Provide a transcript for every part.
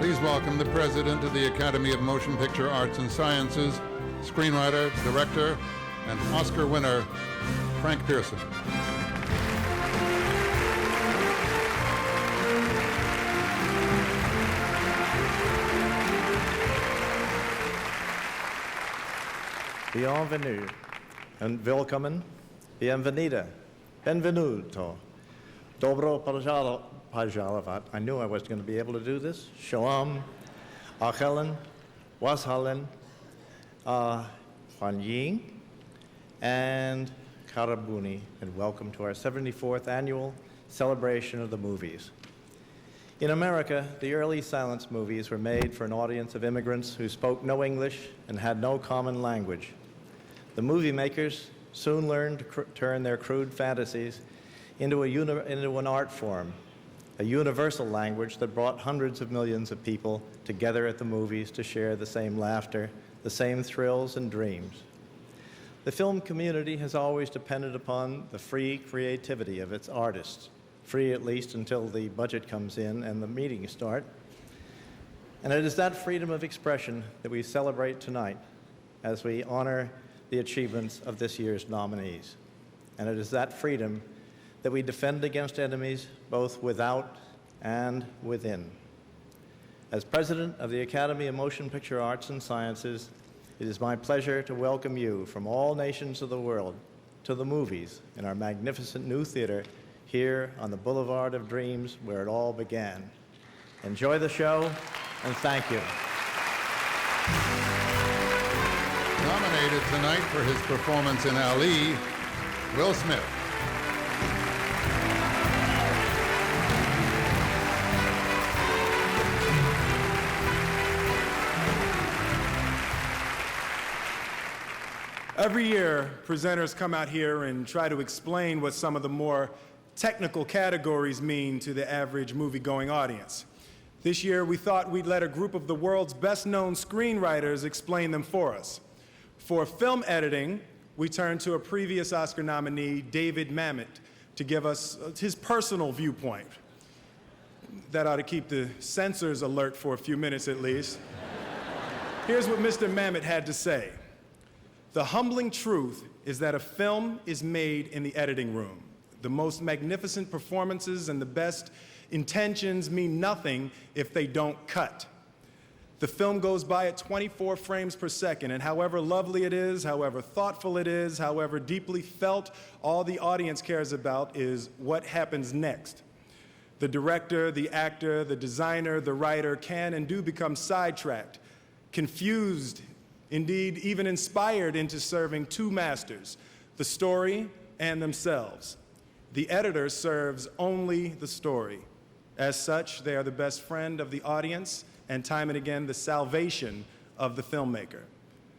Please welcome the President of the Academy of Motion Picture Arts and Sciences, screenwriter, director, and Oscar winner, Frank Pierson. Bienvenue and willkommen. Bienvenida. Benvenuto. Dobro pajalavat. I knew I was going to be able to do this. Shalom. Achelen. Washalen. Huan Ying. And Karabuni. And welcome to our 74th annual celebration of the movies. In America, the early silence movies were made for an audience of immigrants who spoke no English and had no common language. The movie makers soon learned to turn their crude fantasies into an art form, a universal language that brought hundreds of millions of people together at the movies to share the same laughter, the same thrills and dreams. The film community has always depended upon the free creativity of its artists, free at least until the budget comes in and the meetings start. And it is that freedom of expression that we celebrate tonight as we honor the achievements of this year's nominees. And it is that freedom that we defend against enemies both without and within. As President of the Academy of Motion Picture Arts and Sciences, it is my pleasure to welcome you from all nations of the world to the movies in our magnificent new theater here on the Boulevard of Dreams where it all began. Enjoy the show, and thank you. Nominated tonight for his performance in Ali, Will Smith. Every year, presenters come out here and try to explain what some of the more technical categories mean to the average movie-going audience. This year, we thought we'd let a group of the world's best-known screenwriters explain them for us. For film editing, we turned to a previous Oscar nominee, David Mamet, to give us his personal viewpoint. That ought to keep the censors alert for a few minutes at least. Here's what Mr. Mamet had to say. The humbling truth is that a film is made in the editing room. The most magnificent performances and the best intentions mean nothing if they don't cut. The film goes by at 24 frames per second, and however lovely it is, however thoughtful it is, however deeply felt, all the audience cares about is what happens next. The director, the actor, the designer, the writer can and do become sidetracked, confused, indeed even inspired into serving two masters, the story and themselves. The editor serves only the story. As such, they are the best friend of the audience and time and again the salvation of the filmmaker.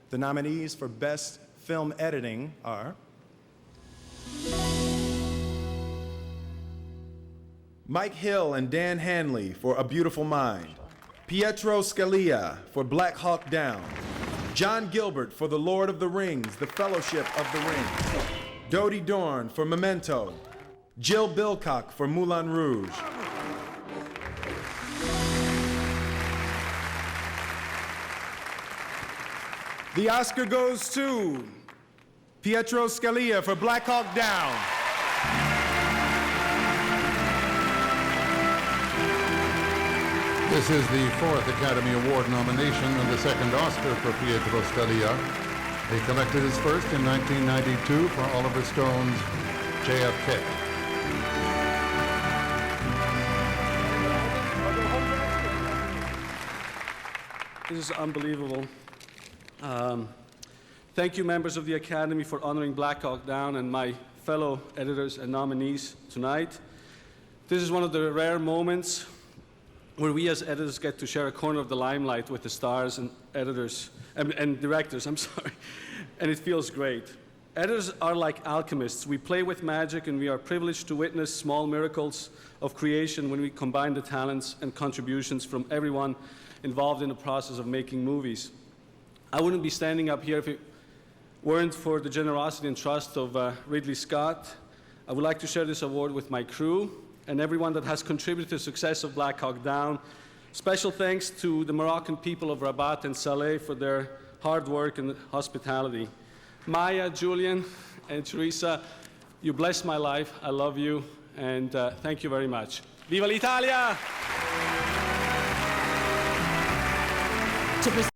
The nominees for Best Film Editing are Mike Hill and Dan Hanley for A Beautiful Mind, Pietro Scalia for Black Hawk Down, John Gilbert for The Lord of the Rings, The Fellowship of the Ring, Dodie Dorn for Memento, Jill Bilcock for Moulin Rouge. The Oscar goes to Pietro Scalia for Black Hawk Down. This is the fourth Academy Award nomination and the second Oscar for Pietro Scalia. He collected his first in 1992 for Oliver Stone's JFK. This is unbelievable. Thank you, members of the Academy, for honoring Black Hawk Down and my fellow editors and nominees tonight. This is one of the rare moments where we as editors get to share a corner of the limelight with the stars and editors and directors, I'm sorry, and it feels great. Editors are like alchemists. We play with magic, and we are privileged to witness small miracles of creation when we combine the talents and contributions from everyone involved in the process of making movies. I wouldn't be standing up here if it weren't for the generosity and trust of Ridley Scott. I would like to share this award with my crew and everyone that has contributed to the success of Black Hawk Down, Special thanks to the Moroccan people of Rabat and Saleh for their hard work and hospitality. Maya, Julian, and Teresa, you blessed my life. I love you, and thank you very much. Viva l'Italia! To present